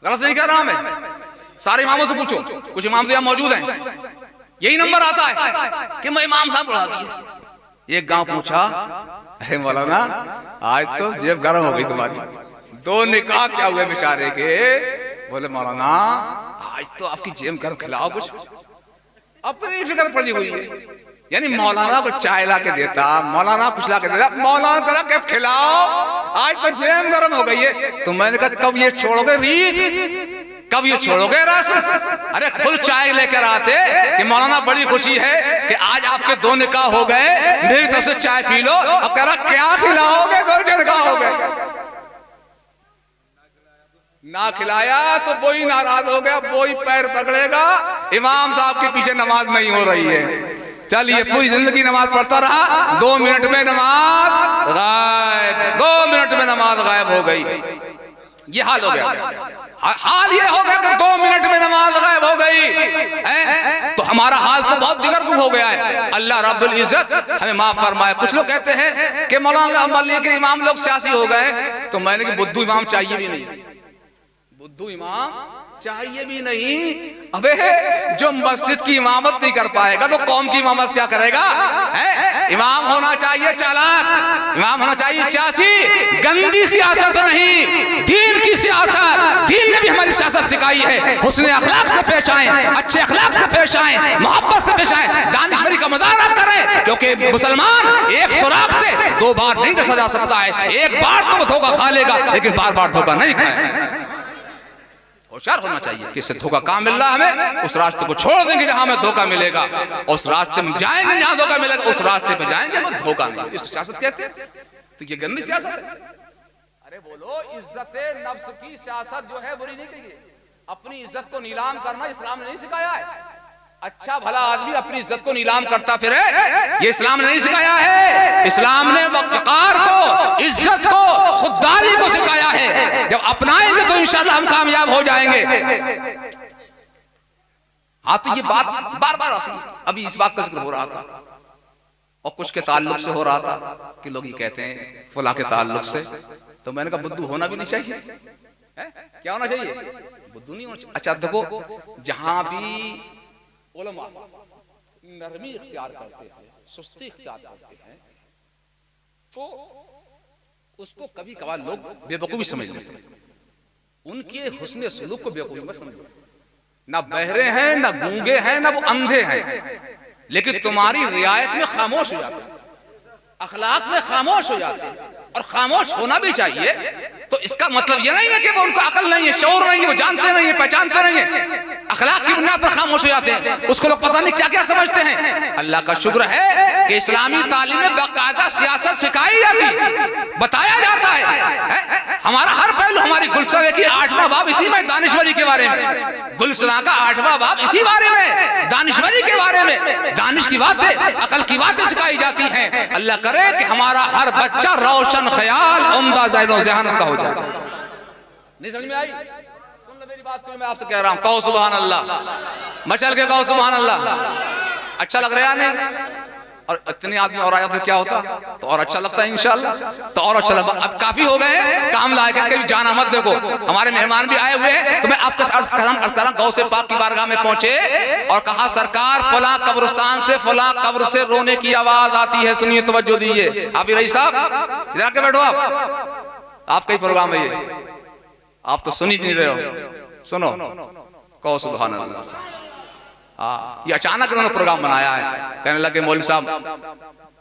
गलत नहीं कह रहा मैं। सारे इमामों से पूछो, कुछ इमाम तो यहां मौजूद हैं, यही नंबर आता है कि मैं इमाम साहब बढ़ा दिए। एक गांव पूछा, अरे मौलाना आज तो जेब गर्म हो गई तुम्हारी, 2 निकाह क्या हुए बेचारे के। बोले मौलाना आज तो आपकी जेब गर्म, खिलाओ कुछ, अपनी फिक्र पड़ी हुई है। यानी मौलाना को चाय ला के देता, मौलाना कुछ ला के देता, मौलाना तेरा क्या खिलाओ, आज तो जेब गर्म हो गई है। तो मैंने कहा कब ये छोड़ोगे रीत, कब ये छोड़ोगे रस्म? अरे खुद चाय लेकर आते कि मौलाना बड़ी खुशी है कि आज आपके 2 निकाह हो गए, मेरी तरफ से चाय पी लो। अब कह रहा क्या खिलाओगे, 2 निकाह हो गए, ना खिलाया तो वो ही नाराज हो गया, वो ही पैर पकड़ेगा, इमाम साहब के पीछे नमाज नहीं हो रही है। चलिए पूरी जिंदगी नमाज पढ़ता रहा, 2 मिनट में नमाज गायब, 2 मिनट में नमाज गायब हो गई। ये हाल हो गया, हाल ये हो गया कि 2 मिनट में नमाज गायब हो गई है। तो हमारा हाल तो बहुत दिगरगुम हो गया है। अल्लाह रब्बुल इज्जत हमें माफ फरमाए। कुछ लोग कहते हैं कि मौलाना मौलवी के इमाम लोग सियासी हो गए, तो मैंने कि बुद्धू इमाम चाहिए भी नहीं, बुद्धू इमाम चाहिए भी नहीं। अबे जो मस्जिद की इमामत नहीं कर पाएगा तो कौम की इमामत क्या करेगा? है? इमाम होना चाहिए चालाक, इमाम होना चाहिए सियासी, गंदी सियासत नहीं, दीन की सियासत। दीन ने भी हमारी सियासत सिखाई है, हुस्न अखलाक से पेश आए, अच्छे अखलाक से पेश आए, मोहब्बत से पेश आए, दानिशवरी का मुजाहरा करें। क्योंकि मुसलमान एक सुराख से 2 बार नहीं डसा जा सकता है। एक बार तो वो धोखा खा लेगा, लेकिन बार बार धोखा नहीं खाएगा। होशियार होना चाहिए कि इससे धोखा कहां मिल रहा है, हमें उस रास्ते को छोड़ देंगे जहां हमें धोखा मिलेगा, उस रास्ते में जाएंगे जहां धोखा मिलेगा, उस रास्ते पे जाएंगे, हमें धोखा नहीं। इसको सियासत कहते हैं, तो ये गंदी सियासत है। अरे बोलो, इज्जत नफ्स की सियासत जो है बुरी नहीं कही, अपनी इज्जत को नीलाम करना इस्लाम ने नहीं सिखाया है। अच्छा भला आदमी अपनी इज्जत को नीलाम करता फिरे, ये इस्लाम ने नहीं सिखाया है। इस्लाम ने वक़ार को, इज्जत को, खुददारी को सिखाया है। जब अपनाएंगे तो इंशाअल्लाह हम कामयाब हो जाएंगे। हाँ, तो ये बात बार बार आती है। अभी इस बात का जिक्र हो रहा था और कुछ के ताल्लुक से हो रहा था कि लोग ये कहते हैं फला के ताल्लुक से, तो मैंने कहा बुद्धू होना भी नहीं चाहिए है? क्या होना चाहिए? बुद्धू नहीं होना चाहिए। अच्छा देखो, जहां भी उलमा नरमी इख्तियार करते हैं, सुस्ती इख्तियार करते हैं, तो उसको कभी कभार लोग बेवकूफी समझ लेते हैं। उनके हुस्न सलूक को बेवकूफी मत समझो। ना बहरे हैं, ना गूंगे हैं, ना वो अंधे हैं, लेकिन तुम्हारी रियायत में खामोश हो जाते हैं, अखलाक में खामोश हो जाते हैं, और खामोश होना भी चाहिए। तो इसका मतलब ये नहीं है कि वो उनको अकल नहीं है, शऊर नहीं है, वो जानते नहीं है, पहचानते नहीं है। अखलाक की बुनियाद पर खामोश हो जाते हैं, उसको लोग पता नहीं क्या क्या समझते हैं। अल्लाह का शुक्र है कि इस्लामी तालीम में बाकायदा सियासत सिखाई जाती, बताया जाता है। हमारा हर पहलू, हमारी गुलशरे की 8वां बाब इसी में, दानिशवरी के बारे में, गुलशरा का 8वां बाब इसी बारे में, दानिशवरी के बारे में, दानिश की बातें, अकल की बातें सिखाई जाती हैं। अल्लाह करे कि हमारा हर बच्चा रोशन ख्याल, उम्दा ज़हन ज़हानत का हो जाए। नहीं समझ में आई? सुन लो मेरी बात को, मैं आपसे कह रहा हूं, कहो सुभान अल्लाह, मचल के कहो सुभान अल्लाह। अच्छा लग रहा है नहीं? और इतने आदमी और आया तो क्या होता, तो और अच्छा लगता है इंशाल्लाह, तो और अच्छा लगता। अब काफी हो गए हैं, काम लायक है, कभी जाना मत। देखो हमारे मेहमान भी आए हुए हैं, तो मैं आपका अर्ज करा, गौ से पाक की बारगाह में पहुंचे और कहा सरकार फला कब्रिस्तान से फला कब्र से रोने की आवाज आती है, सुनिए तवज्जो दीजिए। आप रही साहब इधर आके बैठो, आपका ही प्रोग्राम है ये, आप तो सुन ही नहीं रहे हो, सुनो, कहो सुभान अल्लाह। ये अचानक उन्होंने प्रोग्राम बनाया है, कहने लगे मौलवी साहब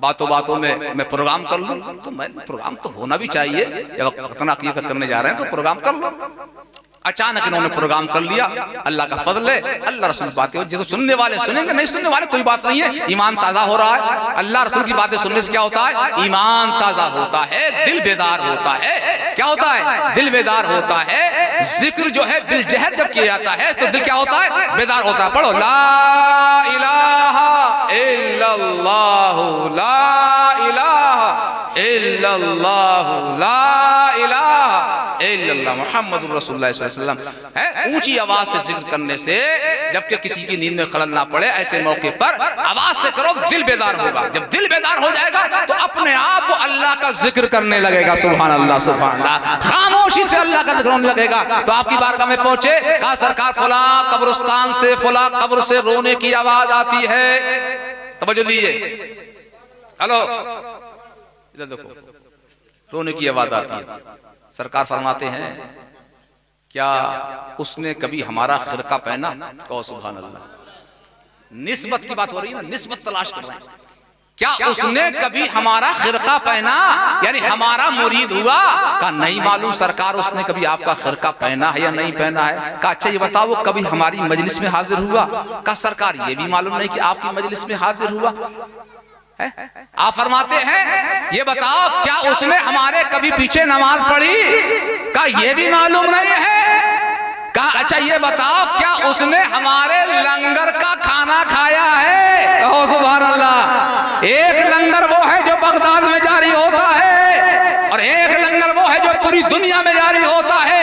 बातों बातों में मैं प्रोग्राम कर लूं, तो मैं प्रोग्राम तो होना भी चाहिए, जब खतना अकीकत करने जा रहे हैं तो प्रोग्राम कर लो। अचानक इन्होंने प्रोग्राम कर लिया, अल्लाह का फजल है, अल्लाह रसूल बातें हो, जो सुनने वाले सुनेंगे, नहीं सुनने वाले कोई बात नहीं है, ईमान ताजा हो रहा है। अल्लाह रसूल की बातें सुनने से क्या होता है, ईमान ताजा होता है, दिल बेदार होता है। क्या होता है, दिल बेदार होता है। जिक्र जो है दिल जहर जब किया जाता है तो दिल क्या होता है, बेदार होता है। पढ़ो ला इलाहा इल्लल्लाह, ला इलाहा इल्लल्लाह, ला इलाहा इल्लल्लाह मुहम्मदुर रसूलुल्लाह सल्लल्लाहु अलैहि वसल्लम है। ऊंची आवाज से जिक्र करने से, जबकि किसी की नींद में खलल ना पड़े, ऐसे मौके पर आवाज से करो, दिल बेदार होगा। जब दिल बेदार हो जाएगा तो अपने आप वो अल्लाह का जिक्र करने लगेगा। सुभान अल्लाह सुभान अल्लाह, खामोशी से अल्लाह का जिक्र होने लगेगा। तो आपकी बारगाह में पहुंचे, कहा सरकार फला कब्रिस्तान से फला कब्र से रोने की आवाज आती है। तवज्जो दीजिए, हेलो इधर देखो, रोने की आवाज आती है। सरकार फरमाते हैं क्या उसने कभी हमारा खिरका पहना? कहो सुभान अल्लाह। निस्बत की बात हो रही है ना, निस्बत तलाश कर रहे हैं। क्या उसने कभी हमारा खिरका पहना, यानी हमारा मुरीद हुआ? का नहीं मालूम सरकार, उसने कभी आपका खिरका पहना है या नहीं पहना है? का अच्छा ये बताओ वो कभी हमारी मजलिस में हाजिर हुआ? का सरकार ये भी मालूम नहीं कि आपकी मजलिस में हाजिर हुआ है? आप फरमाते हैं ये बताओ क्या उसने हमारे कभी पीछे नमाज पढ़ी? का ये भी मालूम नहीं है? का अच्छा ये बताओ क्या उसने हमारे लंगर का खाना खाया है? कहो सुभान अल्लाह। एक लंगर वो है जो बगदाद में जारी होता है और एक लंगर वो है जो पूरी दुनिया में जारी होता है।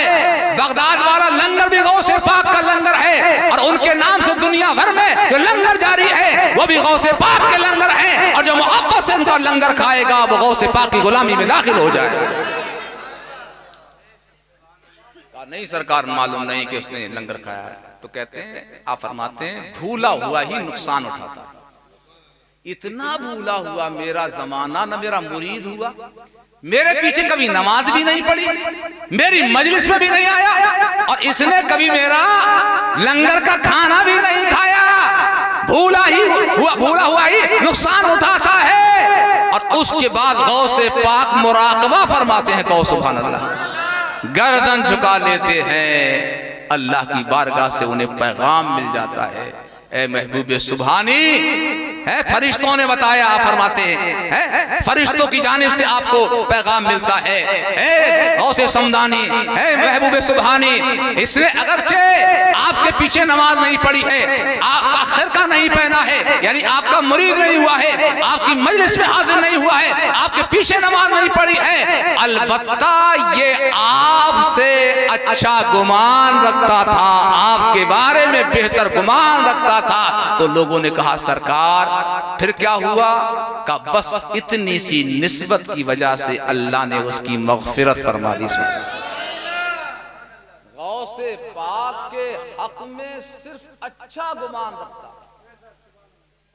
बगदाद वाला लंगर भी गौसे पाक का लंगर है और उनके नाम से दुनिया भर में जो लंगर जारी है वो भी गौसे पाक के लंगर है, और जो मोहब्बत से उनका लंगर खाएगा वो गौसे पाक की गुलामी में दाखिल हो जाएगा। नहीं सरकार मालूम नहीं कि उसने लंगर खाया है। तो कहते हैं, आप फरमाते हैं भूला हुआ ही नुकसान उठाता। इतना भूला हुआ मेरा जमाना न मेरा मुरीद हुआ, मेरे पीछे कभी नमाज भी नहीं पढ़ी, मेरी मजलिस में भी नहीं आया, और इसने कभी मेरा लंगर का खाना भी नहीं खाया। भूला हुआ ही नुकसान उठाता है। और उसके बाद गौसे पाक मुराकबा फरमाते हैं, कहो सुभान अल्लाह, गर्दन झुका लेते हैं, अल्लाह की बारगाह से उन्हें पैगाम मिल जाता है। ए महबूब सुभानी है, फरिश्तों ने बताया, आप फरमाते हैं फरिश्तों की जानिब से आपको पैगाम मिलता है। ए गौसे समदानी है महबूब सुभानी, इसने अगरचे आपके पीछे नमाज नहीं पढ़ी है, आपका खिरका नहीं पहना है, यानी आपका मुरीद नहीं हुआ है, आपकी मजलिस में हाजिर नहीं हुआ है, आपके पीछे नमाज नहीं पढ़ी है, अलबत्ता ये आपसे अच्छा गुमान रखता था, आपके बारे में बेहतर गुमान रखता था। तो लोगों ने कहा सरकार फिर क्या हुआ? का बस इतनी सी निस्बत की वजह से अल्लाह ने उसकी मग़फ़िरत फरमा दी। गौसे पाक के हक में सिर्फ अच्छा गुमान रखता,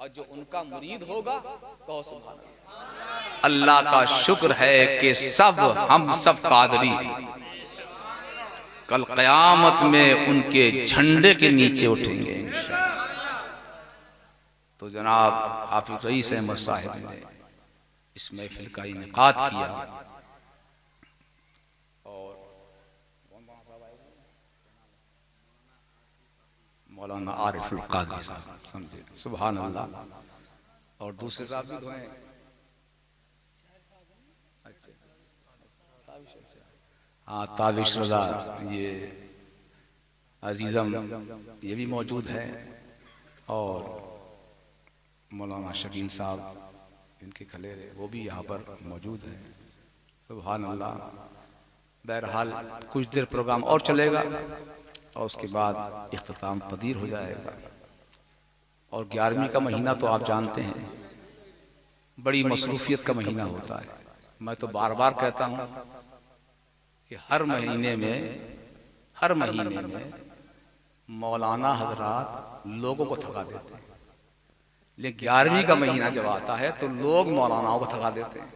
और जो उनका मुरीद होगा कहो सुभान अल्लाह। अल्लाह का शुक्र है कि हम सब कादरी कल क़यामत में उनके झंडे के नीचे उठेंगे। तो जनाब हाफिज रईस अहमद साहब ने इस महफिल का इनेकाद किया, और मौलाना आरिफुल क़ादरी साहब, समझे सुभान अल्लाह, और दूसरे साहब भी हैं, हाँ ताबिश रज़ा, ये अजीज़म ये भी मौजूद है, और मौलाना शकील साहब इनके खलेरे वो भी यहाँ पर मौजूद है। सुभान अल्लाह। बहरहाल कुछ देर प्रोग्राम और चलेगा और उसके बाद इख्तिताम पदीर हो जाएगा। और 11वीं का महीना तो आप जानते हैं, बड़ी मसरूफियत का महीना होता है। मैं तो बार बार कहता हूँ कि हर महीने में मौलाना हजरात लोगों को थका देते हैं, लेकिन 11वीं का महीना जब आता है तो लोग मौलानाओं को थका देते हैं।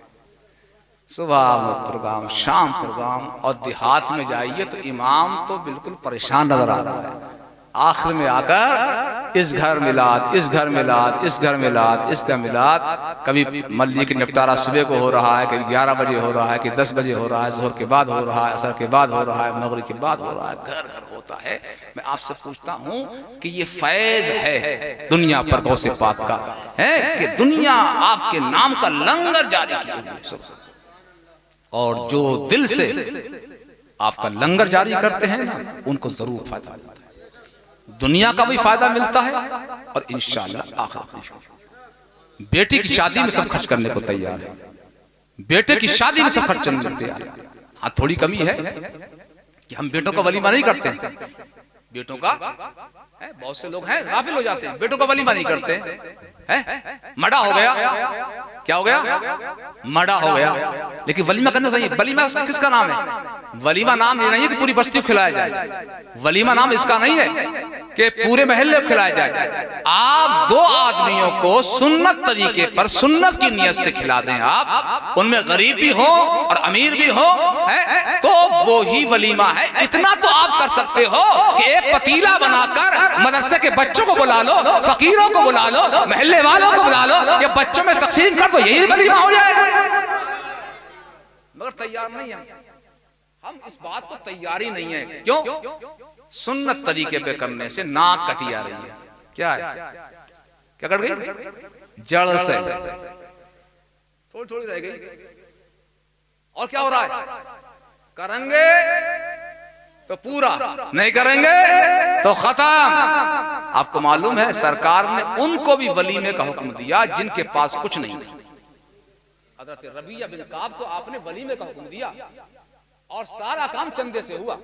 सुबह में प्रोग्राम, शाम प्रोग्राम, और देहात में जाइए तो इमाम तो बिल्कुल परेशान नजर आ रहा है। आखिर में आकर इस घर मिलाद, इस घर मिलाद, इस घर मिलाद, इस घर मिलाद, कभी मल्ली की निपटारा सुबह को हो रहा है, कभी 11 बजे हो रहा है, कि 10 बजे हो रहा है, जोहर के बाद हो रहा है, असर के बाद हो रहा है, मगरिब के बाद हो रहा है, घर घर होता है। मैं आपसे पूछता हूँ कि ये फैज है दुनिया पर गौसे पाक का है कि दुनिया आपके नाम का लंगर जारी किए हुए, और जो दिल से आपका लंगर जारी करते हैं ना, उनको जरूर फायदा मिलता है। दुनिया का भी फायदा मिलता है और इंशाअल्लाह आखिरत में। बेटी की शादी में सब खर्च करने को तैयार है, बेटे की शादी में सब खर्च करने को तैयार है। हाँ, थोड़ी कमी है कि हम बेटों का वलीमा नहीं करते हैं। बेटों का बहुत से लोग हैं गाफिल हो जाते हैं, बेटों का वलीमा नहीं करते हैं। मड़ा हो गया, क्या हो गया? मड़ा हो गया। लेकिन वलीमा करना चाहिए। वलीमा किसका नाम है? वलीमा नाम ये नहीं है कि पूरी बस्ती को खिलाया जाए। वलीमा नाम इसका नहीं है कि पूरे महल्ले को खिलाया जाए। आप दो आदमियों को सुन्नत तरीके पर, सुन्नत की नियत से खिला दें आप, उनमें गरीब भी हो और अमीर भी हो, है तो वो ही वलीमा है। इतना तो आप कर सकते हो कि एक पतीला बनाकर मदरसे के बच्चों को बुला लो, फकीरों को बुला लो, महल्ले वालों को बुला लो, ये बच्चों में तकसीम कर दो, यही वलीमा हो जाएगा। मगर तैयार नहीं है हम, इस बात को तैयारी नहीं है। क्यों? सुन्नत तरीके पे करने से नाक कटी आ रही है। क्या है? क्या कट गई? जड़ से थोड़ी थोड़ी रह गई। और क्या हो रहा है? करेंगे तो पूरा, नहीं करेंगे तो खत्म। आपको मालूम है सरकार ने उनको भी वलीमे का हुक्म दिया जिनके पास कुछ नहीं था। हजरत रबिया बिन काब को आपने वलीमे का हुक्म दिया, और सारा काम चंदे से हुआ।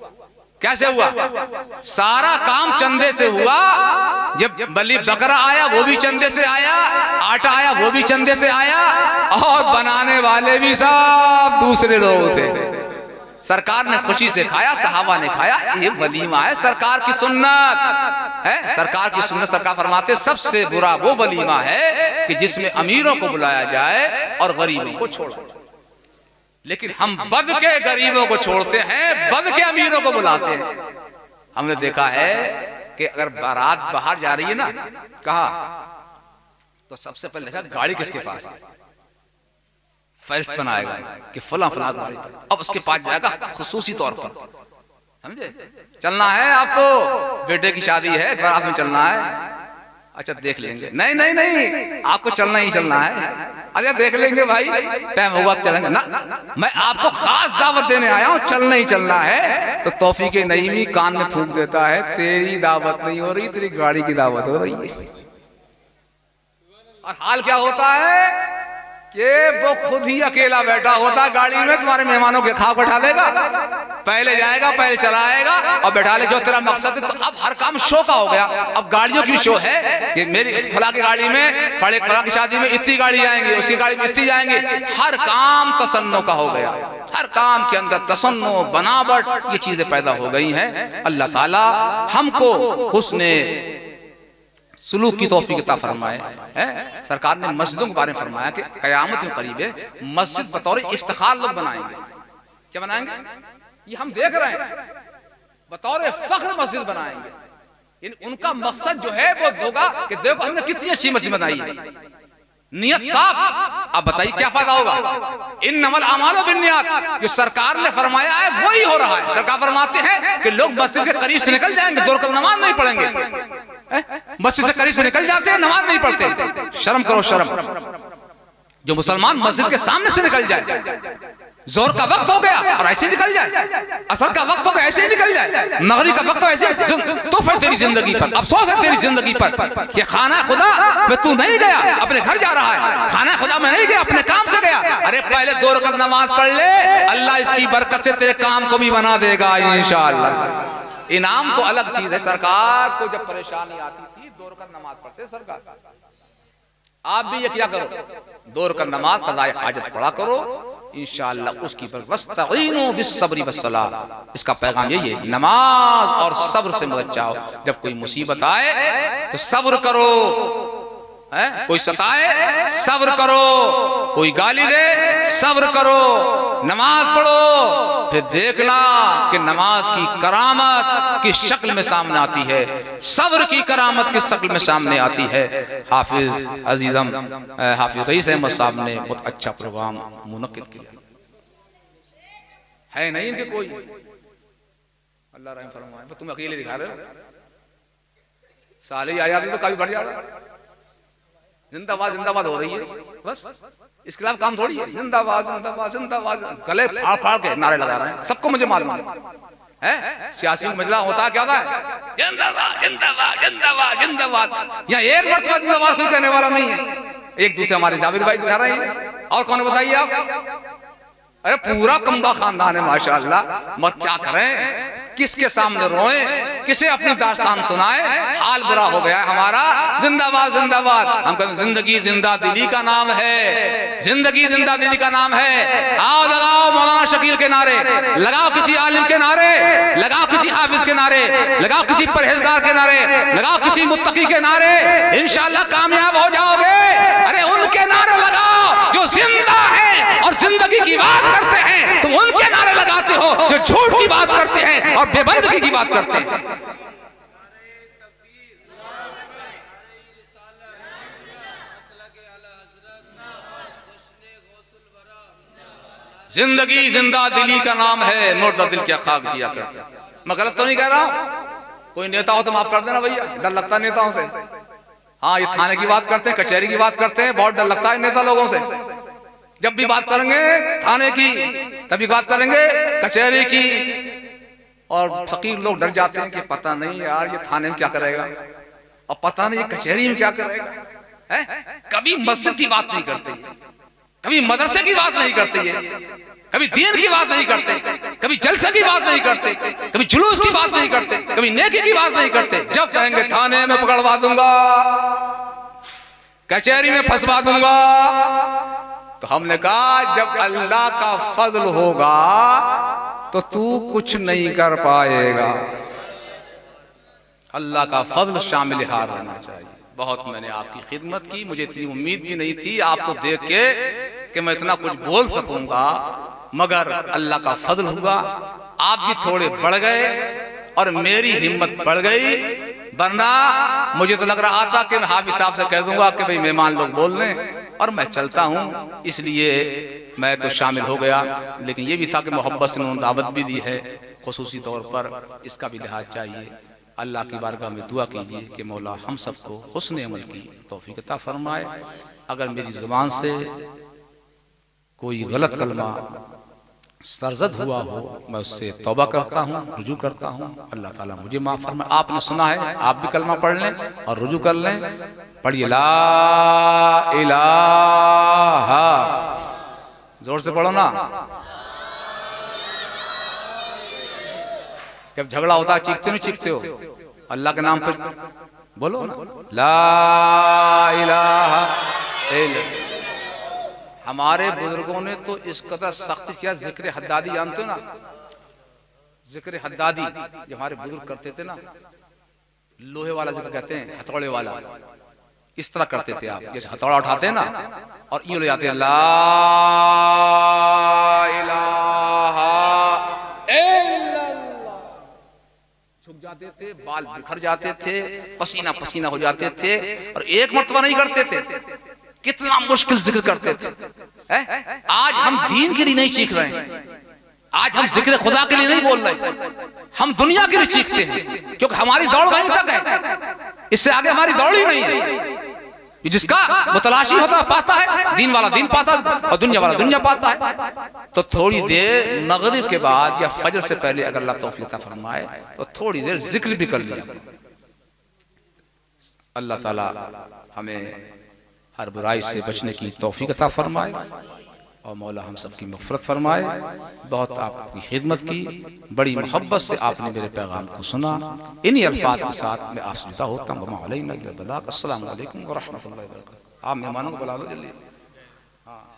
कैसे हुआ? सारा काम चंदे से हुआ। जब बलि बकरा आया वो भी चंदे से आया, आटा आया वो भी चंदे से आया, और बनाने वाले भी सब दूसरे लोग थे। सरकार ने खुशी से खाया, सहाबा ने खाया। ये वलीमा है, सरकार की सुन्नत है। सरकार की सुन्नत, सरकार फरमाते सबसे बुरा वो वलीमा है कि जिसमें अमीरों को बुलाया जाए और गरीबों को छोड़ा। लेकिन हम बद के गरीबों को छोड़ते हैं, बद के अमीरों को बुलाते हैं। हमने देखा है कि अगर बारात बाहर जा रही है ना, कहा तो सबसे पहले देखा गाड़ी किसके पास है, फहरिस्त बनाएगा कि फला फला गाड़ी पर। अब उसके पास जाएगा खुसूसी तौर पर, समझे? चलना है आपको, बेटे की शादी है, बारात में चलना है। अच्छा देख लेंगे, नहीं नहीं नहीं, आपको चलना ही चलना है। अरे देख लेंगे भाई, टाइम होगा तो चलेंगे ना। मैं आपको खास दावत देने आया हूँ, चलना ही चलना है। तो तौफीक नईमी कान में फूंक देता है, तेरी दावत नहीं हो रही, तेरी गाड़ी की दावत हो रही है। और हाल क्या होता है कि वो खुद ही अकेला बैठा होता गाड़ी में, तुम्हारे मेहमानों के खा बैठा लेगा, पहले जाएगा, पहले चलाएगा और बैठा ले जो तेरा मकसद है। तो अब हर काम शो का हो गया। अब गाड़ियों की शो है कि मेरी फला की गाड़ी में, फला की शादी में इतनी गाड़ी आएंगी, उसकी गाड़ी में इतनी जाएंगी। हर काम तसन्नो का हो गया, हर काम के अंदर तसन्नो, बनावट, ये चीजें पैदा हो गई हैं। अल्लाह ताला हमको हुस्ने सुलूक की तौफीक अता फरमाए। सरकार ने मस्जिदों के बारे में फरमाया कि कयामत में करीब है मस्जिद बतौर इफ्तिखार लोग बनाएंगे। क्या बनाएंगे? ये हम देख रहे हैं, बतौर फख्र मस्जिद बनाएंगे। उनका मकसद जो है वो होगा कि देखो हमने कितनी अच्छी मस्जिद बनाई है, नियत साफ। अब बताइए क्या फायदा होगा? इन्नमल अमालु बिन्नियात, जो सरकार ने फरमाया है वही हो रहा है। सरकार फरमाते हैं कि लोग मस्जिद के करीब से निकल जाएंगे, दो रकात नमाज नहीं पढ़ेंगे। मस्जिद से करीब से निकल जाते हैं, नमाज नहीं पढ़ते। शर्म करो शर्म। जो मुसलमान मस्जिद के सामने से निकल जाए, जोर का वक्त हो गया और ऐसे निकल जाए, असर का वक्त हो गया ऐसे ही निकल जाए, मगरिब का वक्त हो ऐसे, तो फिर तेरी जिंदगी पर अफसोस है, तेरी जिंदगी पर कि खाना खुदा में तू नहीं गया, अपने घर जा रहा है। खाना खुदा में नहीं गया, अपने काम से गया। अरे पहले 2 रकात नमाज पढ़ ले, अल्लाह इसकी बरकत से तेरे काम को भी बना देगा इंशाअल्लाह। इनाम तो अलग चीज है। सरकार को जब परेशानी आती थी 2 रकात नमाज पढ़ते सरकार। आप भी ये क्या करो, 2 रकात नमाज क़ज़ाए हाजत पढ़ा करो, इंशाअल्लाह उसकी पर वस्तईनु बिस्सब्रि वस्सलाह। इसका पैगाम यही है, नमाज और सब्र से मदद चाहो। जब कोई मुसीबत आए तो सब्र करो, कोई सताए सब्र करो, कोई गाली दे सब्र करो, नमाज पढ़ो, फिर देखना कि नमाज की करामत किस शक्ल में सामने आती है, सब्र की करामत किस शक्ल में सामने आती है। हाफिज अजीजम हाफिज रईस अहमद साहब ने बहुत अच्छा प्रोग्राम मुनक्किद किया है, नहीं इनके कोई, अल्लाह रहम फरमाए। तुम अकेले दिखा रहे हो, साले आ जाते तो कभी बढ़ जाता। जिंदाबाद जिंदाबाद हो रही है, बस इसके खिलाफ काम थोड़ी है। जिंदाबाद जिंदाबाद जिंदाबाद, गले फाड़ फाड़ के नारे लगा रहे हैं, सबको मुझे मालूम है। सियासियों का मसला होता है, क्या होता है, जिंदाबाद जिंदाबाद जिंदाबाद जिंदाबाद। यहाँ एक मर्तबा जिंदाबाद कोई कहने वाला नहीं है। एक दूसरे हमारे जावेद भाई दिखा रहे हैं, और कौन बताइए आप? अरे पूरा कम्बा खानदान है माशाअल्लाह। मत क्या करें, किसके सामने रोए, किसे अपनी दास्तान सुनाए, हाल बुरा हो गया है हमारा। जिंदाबाद जिंदाबाद, हम कहते जिंदगी जिंदा दिली का नाम है, जिंदगी जिंदा दिली का नाम है। आओ लगाओ मौलाना शकील के नारे, लगाओ किसी आलिम के नारे, लगाओ किसी हाफिज के नारे, लगाओ किसी परहेजगार के नारे, लगाओ किसी मुत्तकी के नारे, इंशाअल्लाह कामयाब हो जाओगे। अरे उनके नारे लगाओ जो जिंदा है और जिंदगी की बात करते हैं, तुम उनके नारे लगाते हो जो झूठ की बात करते हैं और बेबंदगी की बात करते हैं। जिंदगी जिंदा दिली का नाम है, मुर्दा दिल क्या ख्वाब किया करता। मैं गलत तो नहीं कह रहा हूं, कोई नेता हो तो माफ कर देना भैया, डर लगता है नेताओं से। हाँ, ये थाने की बात करते हैं, कचहरी की बात करते हैं, बहुत डर लगता है नेता लोगों से। जब भी बात करेंगे थाने की, तभी बात करेंगे कचहरी की, और फकीर लोग डर जाते हैं कि पता नहीं यार ये थाने में क्या करेगा, और पता नहीं कचहरी में क्या करेगा। है? कभी मस्जिद की बात नहीं करते, कभी मदरसे की बात नहीं करते, कभी दीन की बात नहीं करते, कभी जलसे की बात नहीं करते, कभी जुलूस की बात नहीं करते, कभी नेकी की बात नहीं करते। जब कहेंगे थाने में पकड़वा दूंगा, कचहरी में फंसवा दूंगा, तो हमने कहा जब अल्लाह का फजल होगा तो तू कुछ नहीं कर पाएगा। अल्लाह का फजल शामिल हाल रहना चाहिए। बहुत मैंने आपकी खिदमत की, मुझे इतनी उम्मीद भी नहीं थी आपको देख के कि मैं इतना कुछ बोल सकूंगा, मगर अल्लाह का फजल हुआ। आप भी थोड़े बढ़ गए और मेरी हिम्मत बढ़ गई, वरना मुझे तो लग रहा था कि मैं हाफिज साहब से कह दूंगा कि भाई मेहमान लोग बोल लें और मैं चलता हूं, इसलिए मैं तो शामिल हो गया। लेकिन ये भी था कि मोहब्बत से उन्होंने दावत भी दी है खुसूसी तौर पर, इसका भी लिहाज चाहिए। अल्लाह की बारगाह में दुआ कीजिए कि मौला हम सबको हुस्न अमल की तौफीक अता फरमाए। अगर मेरी ज़ुबान से कोई गलत कलमा सरजद हुआ हो, मैं उससे तौबा करता हूँ, रुजू करता हूँ। अल्लाह ताला मुझे माफ़ फरमाए। आपने सुना है, आप भी कलमा पढ़ लें और रुजू कर लें। पढ़िए ला इलाहा, जोर से पढ़ो ना। जब झगड़ा होता है चीखते नहीं चीखते हो, अल्लाह के नाम पर बोलो ना, ला इलाहा इल्लल्लाह। हमारे बुजुर्गों ने तो इस कदर सख्ती किया। जिक्र हद्दादी जानते हो ना, जिक्र हद्दादी जो हमारे बुजुर्ग करते थे ना, लोहे वाला जिक्र कहते हैं, हथौड़े वाला, इस तरह करते थे आप। जैसे हथौड़ा उठाते हैं ना और यूं ले जाते हैं, ला इलाहा इल्लल्लाह। झुक जाते थे, बाल बिखर जाते थे, पसीना पसीना हो जाते थे, और एक मर्तबा नहीं करते थे। कितना मुश्किल जिक्र करते थे। आज हम दीन के लिए नहीं चीख रहे हैं, आज हम जिक्र खुदा के लिए नहीं बोल रहे, हम दुनिया के लिए चीखते हैं, क्योंकि हमारी दौड़ वहीं तक है, इससे आगे हमारी दौड़ ही नहीं है। जिसका मुतलाशी होता पाता है, दीन वाला दीन पाता और दुनिया वाला दुनिया पाता है। तो थोड़ी देर मगरिब के बाद या फजर से पहले अगर अल्लाह तौफीक अता फरमाए तो थोड़ी देर जिक्र भी कर लिया। अल्लाह ताला हमें हर बुराई से बचने की तौफीक अता फरमाए और मौला हम सबकी मग़फ़िरत फरमाए। बहुत आपकी खिदमत की, बड़ी मोहब्बत से आपने मेरे पैगाम को सुना। इन्हीं अल्फाज के साथ मैं आपसे जुदा होता हूँ। अस्सलामु अलैकुम व रहमतुल्लाहि व बरकातहू। आप मेहमानों को बुला लो जल्दी। हाँ